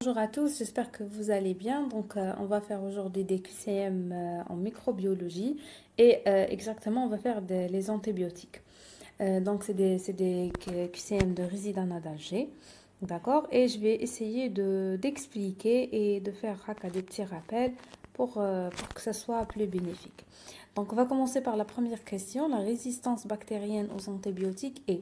Bonjour à tous, j'espère que vous allez bien. On va faire aujourd'hui des QCM en microbiologie et exactement, on va faire les antibiotiques. C'est des QCM de résidents d'Alger, d'accord? Et je vais essayer d'expliquer et de faire des petits rappels pour que ça soit plus bénéfique. Donc, on va commencer par la première question. La résistance bactérienne aux antibiotiques est...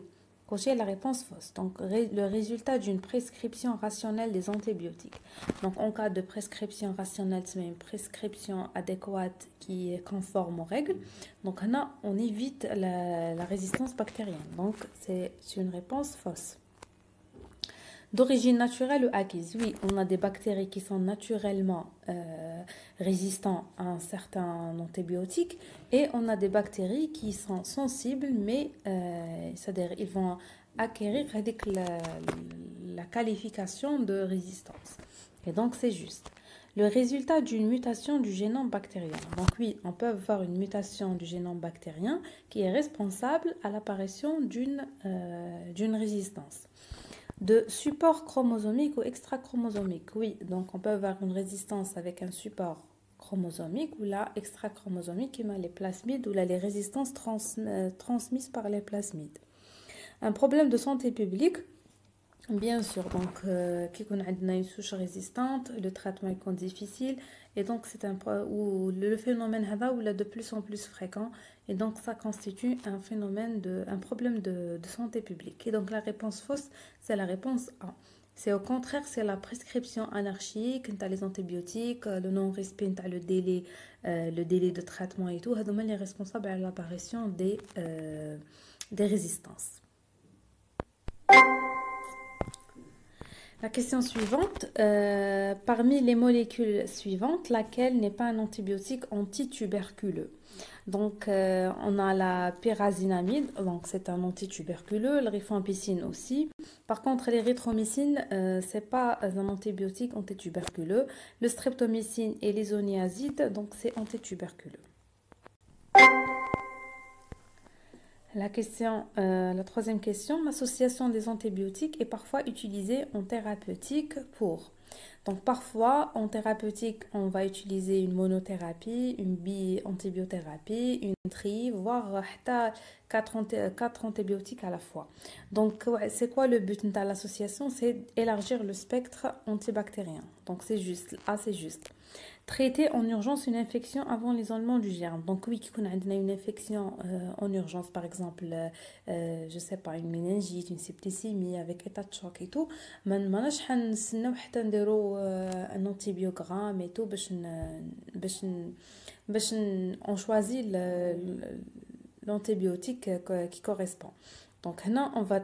Cocher la réponse fausse. Donc, le résultat d'une prescription rationnelle des antibiotiques. Donc, en cas de prescription rationnelle, c'est une prescription adéquate qui est conforme aux règles. Donc, on évite la résistance bactérienne. Donc, c'est une réponse fausse. D'origine naturelle ou acquise? Oui, on a des bactéries qui sont naturellement résistantes à un certain antibiotique et on a des bactéries qui sont sensibles, mais c'est-à-dire ils vont acquérir avec la qualification de résistance. Et donc c'est juste. Le résultat d'une mutation du génome bactérien. Donc oui, on peut avoir une mutation du génome bactérien qui est responsable à l'apparition d'une résistance. De support chromosomique ou extra-chromosomique. Oui, donc on peut avoir une résistance avec un support chromosomique ou là extra-chromosomique qui met les plasmides ou là les résistances transmises par les plasmides. Un problème de santé publique, bien sûr, donc qui connaît une souche résistante, le traitement est difficile et donc c'est le phénomène ou là de plus en plus fréquent et donc ça constitue un problème de santé publique. Et donc la réponse fausse, c'est la réponse A. C'est au contraire, c'est la prescription anarchique, les antibiotiques, le non-respect, le délai de traitement et tout, c'est les responsables à l'apparition des résistances. La question suivante, parmi les molécules suivantes, laquelle n'est pas un antibiotique antituberculeux? Donc, on a la pyrazinamide, donc c'est un antituberculeux, le rifampicine aussi. Par contre, l'érythromycine, c'est pas un antibiotique antituberculeux. Le streptomycine et l'isoniazide, donc c'est antituberculeux. La troisième question, l'association des antibiotiques est parfois utilisée en thérapeutique pour. Donc parfois en thérapeutique, on va utiliser une monothérapie, une bi-antibiothérapie, une voire quatre antibiotiques à la fois. Donc c'est quoi le but de l'association? C'est élargir le spectre antibactérien. Donc c'est juste, c'est juste. Traiter en urgence une infection avant l'isolement du germe. Donc oui, qu'on a une infection en urgence, par exemple, je sais pas, une méningite, une septicémie avec état de choc et tout, ماناش حنستناو حتى نديرو un antibiogramme et tout باش on choisit l'antibiotique qui correspond. Donc là, on va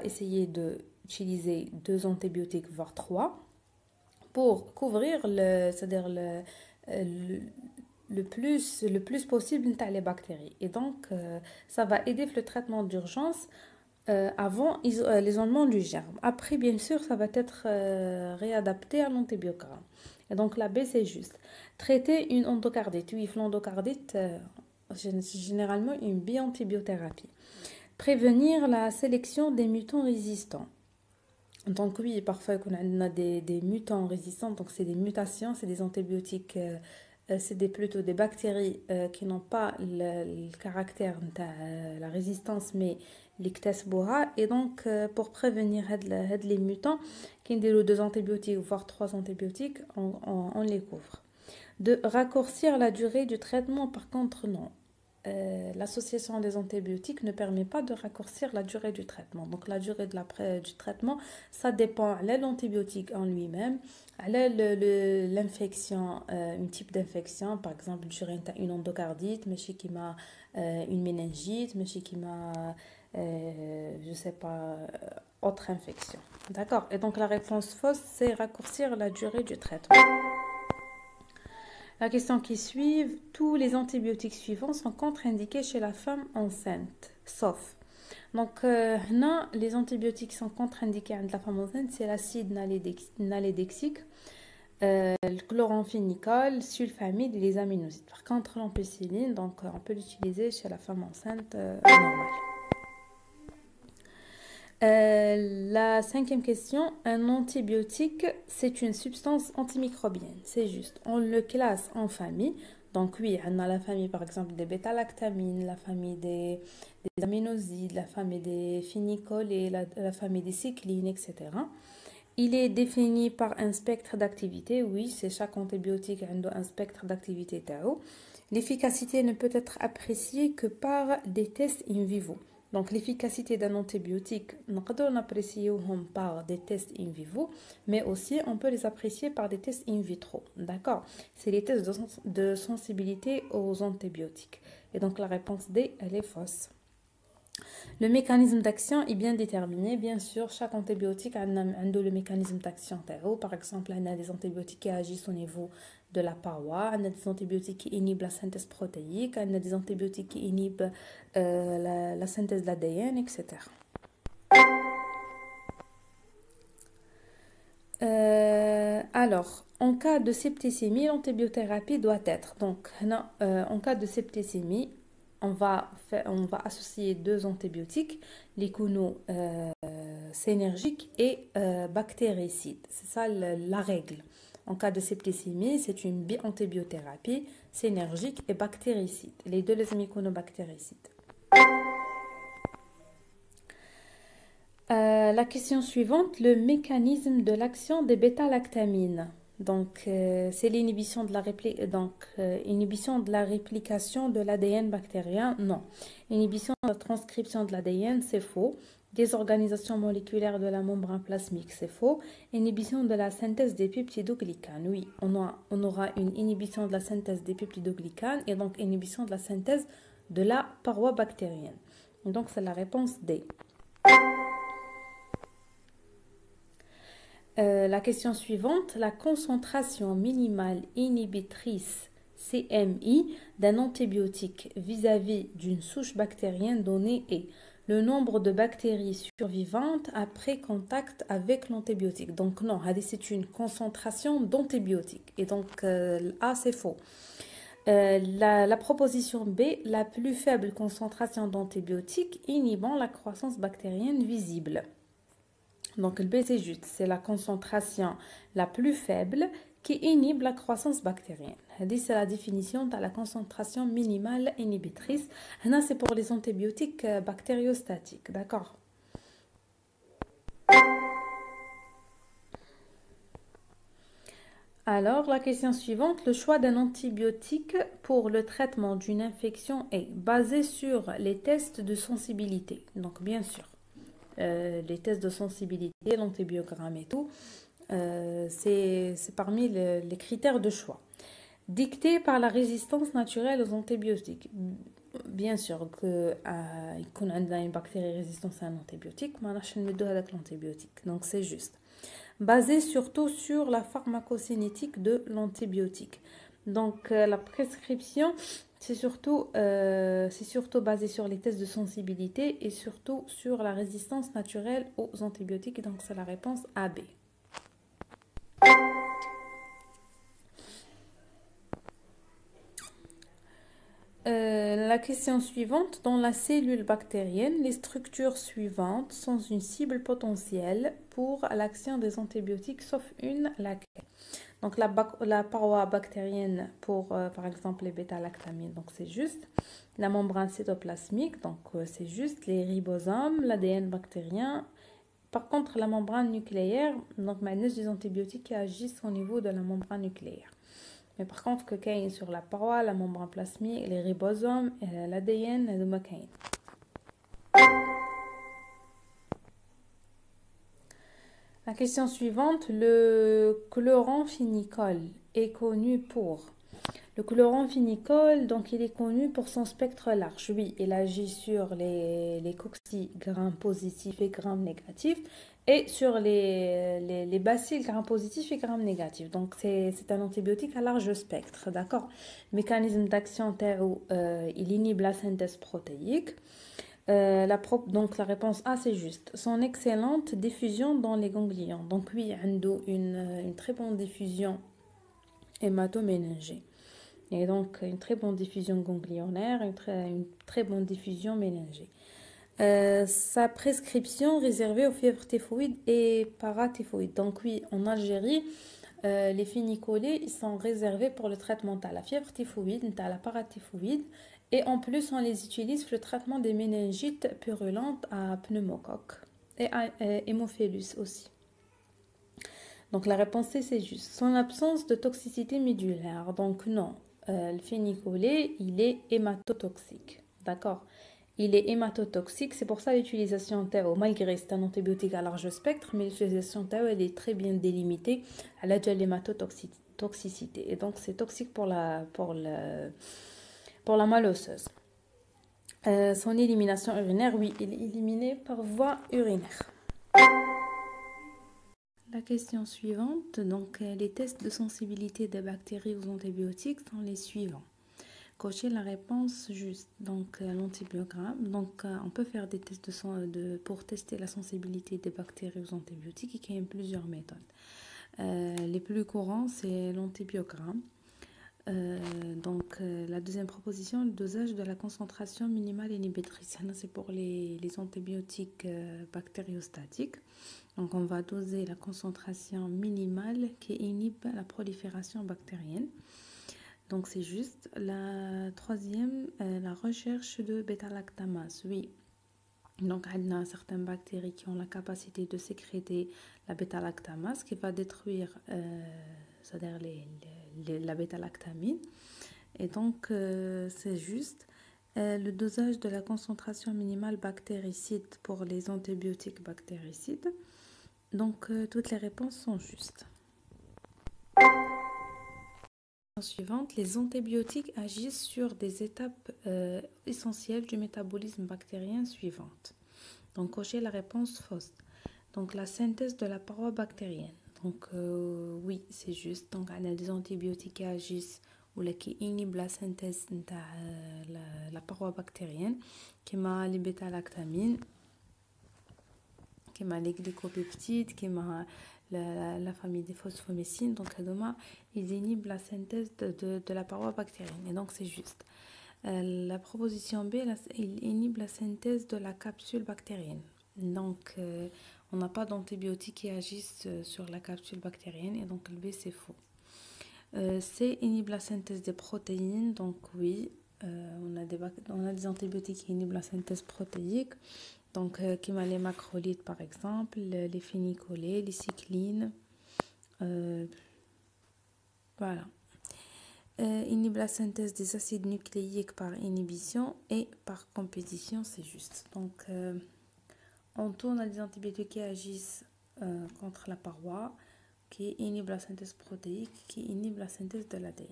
essayer d'utiliser 2 antibiotiques voire 3 pour couvrir c'est-à-dire le plus possible les bactéries. Et donc, ça va aider le traitement d'urgence avant l'isolement du germe. Après, bien sûr, ça va être réadapté à l'antibiogramme. Et donc, la B, c'est juste. Traiter une endocardite. Oui, l'endocardite, généralement une bi-antibiothérapie. Prévenir la sélection des mutants résistants. Donc oui, parfois on a des mutants résistants, donc c'est des mutations, c'est des antibiotiques, c'est plutôt des bactéries qui n'ont pas le caractère de la résistance, mais l'ictesbora. Et donc pour prévenir les mutants, qui ont 2 antibiotiques, voire 3 antibiotiques, on les couvre. De raccourcir la durée du traitement, par contre, non. L'association des antibiotiques ne permet pas de raccourcir la durée du traitement. Donc la durée du traitement, ça dépend de l'antibiotique en lui-même, l'infection, un type d'infection, par exemple une endocardite, mais qui m'a une méningite, mais qui m'a je sais pas, autre infection. D'accord? Et donc la réponse fausse, c'est raccourcir la durée du traitement. La question qui suit, tous les antibiotiques suivants sont contre-indiqués chez la femme enceinte, sauf. Donc, là, les antibiotiques qui sont contre-indiqués à la femme enceinte, c'est l'acide nalédexique, le chloramphénicol, sulfamide et les aminosides. Par contre, l'ampicilline, donc on peut l'utiliser chez la femme enceinte normale. La cinquième question, un antibiotique, c'est une substance antimicrobienne. C'est juste, on le classe en famille. Donc oui, on a la famille par exemple des bêta-lactamines, la famille des aminosides, la famille des phénicols la famille des cyclines, etc. Il est défini par un spectre d'activité. Oui, c'est chaque antibiotique a un spectre d'activité tao. L'efficacité ne peut être appréciée que par des tests in vivo. Donc, l'efficacité d'un antibiotique, on peut l'apprécier par des tests in vivo, mais aussi on peut les apprécier par des tests in vitro. D'accord? C'est les tests de sensibilité aux antibiotiques. Et donc, la réponse D, elle est fausse. Le mécanisme d'action est bien déterminé. Bien sûr, chaque antibiotique a le mécanisme d'action. Par exemple, on a des antibiotiques qui agissent au niveau de la paroi, on a des antibiotiques qui inhibent la synthèse protéique, on a des antibiotiques qui inhibent la synthèse de l'ADN, etc. Alors, en cas de septicémie, l'antibiothérapie doit être. Donc, non, en cas de septicémie, on va associer deux antibiotiques, les synergiques et bactéricides. C'est ça la règle. En cas de septicémie, c'est une biantibiothérapie synergique et bactéricide. Les deux, les myconobactéricides. La question suivante, le mécanisme de l'action des bêta-lactamines. Donc, c'est l'inhibition de inhibition de la réplication de l'ADN bactérien. Non. Inhibition de la transcription de l'ADN, c'est faux. Désorganisation moléculaire de la membrane plasmique, c'est faux. Inhibition de la synthèse des peptidoglycanes. Oui, on aura une inhibition de la synthèse des peptidoglycanes et donc inhibition de la synthèse de la paroi bactérienne. Donc, c'est la réponse D. La question suivante, la concentration minimale inhibitrice CMI d'un antibiotique vis-à-vis d'une souche bactérienne donnée est le nombre de bactéries survivantes après contact avec l'antibiotique. Donc non, c'est une concentration d'antibiotique. Et donc A, c'est faux. La proposition B, la plus faible concentration d'antibiotiques inhibant la croissance bactérienne visible. Donc le B c'est juste, c'est la concentration la plus faible qui inhibe la croissance bactérienne. C'est la définition de la concentration minimale inhibitrice. Là c'est pour les antibiotiques bactériostatiques, d'accord? Alors, la question suivante, le choix d'un antibiotique pour le traitement d'une infection est basé sur les tests de sensibilité. Donc, bien sûr, les tests de sensibilité, l'antibiogramme et tout, c'est parmi les critères de choix. Dictés par la résistance naturelle aux antibiotiques. Bien sûr que qu'on a une bactérie résistante à un antibiotique, mais on a avec l'antibiotique. Donc c'est juste. Basé surtout sur la pharmacocinétique de l'antibiotique. Donc la prescription, c'est surtout basé sur les tests de sensibilité et surtout sur la résistance naturelle aux antibiotiques. Donc c'est la réponse AB. La question suivante, dans la cellule bactérienne, les structures suivantes sont une cible potentielle pour l'action des antibiotiques, sauf une, laquelle? Donc la paroi bactérienne pour, par exemple, les bêta-lactamines, donc c'est juste. La membrane cytoplasmique, donc c'est juste. Les ribosomes, l'ADN bactérien. Par contre, la membrane nucléaire, donc maintenant, des antibiotiques qui agissent au niveau de la membrane nucléaire. Mais par contre, que كاين sur la paroi, la membrane plasmique, les ribosomes, l'ADN, هذوما كاين. La question suivante, le chloramphénicol est connu pour... Le chloramphénicol, donc il est connu pour son spectre large. Oui, il agit sur les cocci gram-positifs et gram-négatifs et sur les bacilles gram-positifs et gram-négatifs. Donc c'est un antibiotique à large spectre, d'accord? Le mécanisme d'action, il inhibe la synthèse protéique. Donc la réponse A c'est juste. Son excellente diffusion dans les ganglions. Donc oui, une très bonne diffusion hématoméningée. Et donc une très bonne diffusion ganglionnaire, une très bonne diffusion méningée. Sa prescription réservée aux fièvres typhoïdes et paratyphoïdes. Donc oui, en Algérie, les phénicolés ils sont réservés pour le traitement de la fièvre typhoïde, de la paratyphoïde. Et en plus, on les utilise pour le traitement des méningites purulentes à pneumocoque et à hémophilus aussi. Donc la réponse C, c'est juste. Son absence de toxicité médulaire. Donc non, le phénicolé, il est hématotoxique. D'accord? Il est hématotoxique, c'est pour ça l'utilisation TAO, malgré c'est un antibiotique à large spectre, mais l'utilisation TAO, elle est très bien délimitée à l'aide de l'hématotoxicité. Et donc c'est toxique pour la moelle osseuse. Son élimination urinaire, oui, il est éliminé par voie urinaire. La question suivante, donc les tests de sensibilité des bactéries aux antibiotiques sont les suivants. Cochez la réponse juste, donc l'antibiogramme. Donc on peut faire des tests pour tester la sensibilité des bactéries aux antibiotiques et il y a plusieurs méthodes. Les plus courants, c'est l'antibiogramme. La deuxième proposition, le dosage de la concentration minimale inhibitrice. C'est pour les antibiotiques bactériostatiques. Donc on va doser la concentration minimale qui inhibe la prolifération bactérienne. Donc c'est juste. La troisième, la recherche de bêta-lactamase. Oui. Donc il y a certaines bactéries qui ont la capacité de sécréter la bêta-lactamase qui va détruire c'est-à-dire la bêta-lactamine. Et donc c'est juste. Le dosage de la concentration minimale bactéricide pour les antibiotiques bactéricides. Donc toutes les réponses sont justes. Suivante, les antibiotiques agissent sur des étapes essentielles du métabolisme bactérien suivantes. Donc, cochez la réponse fausse. Donc, la synthèse de la paroi bactérienne. Donc, oui, c'est juste. Donc, on a des antibiotiques qui agissent ou qui inhibent la synthèse de la paroi bactérienne, qui m'a les bêta-lactamines, qui m'a les glycopeptides, qui m'a la famille des phosphomycines. Donc ils inhibent la synthèse de la paroi bactérienne et donc c'est juste. La proposition B, il inhibe la synthèse de la capsule bactérienne. Donc on n'a pas d'antibiotiques qui agissent sur la capsule bactérienne et donc le B c'est faux. C inhibe la synthèse des protéines. Donc oui, on a des antibiotiques qui inhibent la synthèse protéique. Donc, qui m'a les macrolides par exemple, les phénicolés, les cyclines. Voilà. Inhibe la synthèse des acides nucléiques par inhibition et par compétition, c'est juste. Donc, en tout, on a des antibiotiques qui agissent contre la paroi, qui inhibent la synthèse protéique, qui inhibent la synthèse de l'ADN.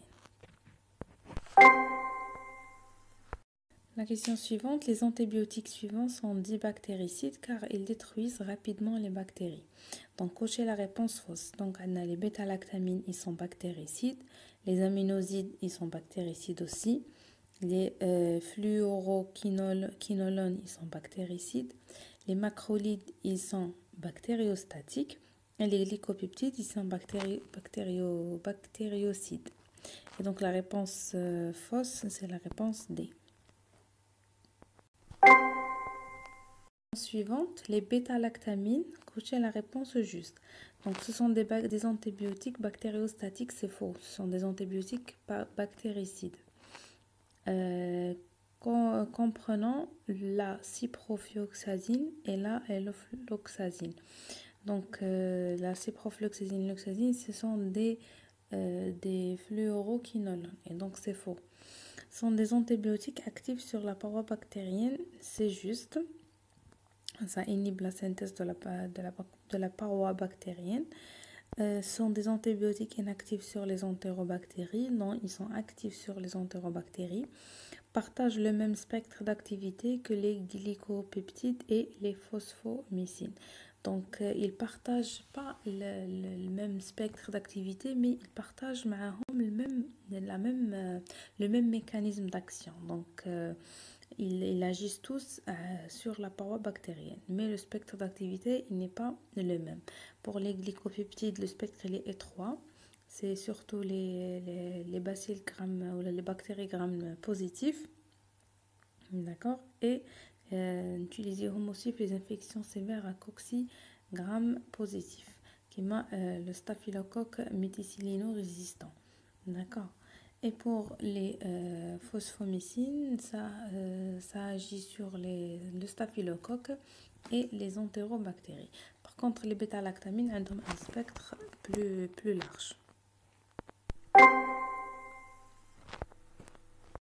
La question suivante, les antibiotiques suivants sont dits bactéricides car ils détruisent rapidement les bactéries. Donc, cochez la réponse fausse. Donc, on a les bêta-lactamines, ils sont bactéricides. Les aminosides, ils sont bactéricides aussi. Les fluoroquinolones, ils sont bactéricides. Les macrolides, ils sont bactériostatiques. Et les glycopeptides, ils sont bactériocides. Et donc, la réponse fausse, c'est la réponse D. Suivante, les bêta-lactamines, cochez la réponse juste. Donc ce sont des antibiotiques bactériostatiques, c'est faux. Ce sont des antibiotiques bactéricides. Comprenant la ciprofloxacine et la helofloxacine. Donc la ciprofloxacine et l'oxazine, ce sont des fluoroquinolones et donc c'est faux. Ce sont des antibiotiques actifs sur la paroi bactérienne, c'est juste. Ça inhibe la synthèse de la paroi bactérienne. Sont des antibiotiques inactifs sur les entérobactéries. Non, ils sont actifs sur les entérobactéries. Partagent le même spectre d'activité que les glycopeptides et les phosphomycines. Donc, ils ne partagent pas le même spectre d'activité, mais ils partagent le même mécanisme d'action. Donc, ils agissent tous sur la paroi bactérienne, mais le spectre d'activité n'est pas le même. Pour les glycopeptides, le spectre il est étroit. C'est surtout les bacilles ou les bactéries grammes positifs. D'accord. Et نوتيليزيهم aussi في les infections sévères à coccygram positif كيما le staphylocoque méticillino résistant. D'accord. Et pour les phosphomycines, ça agit sur le staphylocoque et les entérobactéries. Par contre, les bêta-lactamines ont un spectre plus large.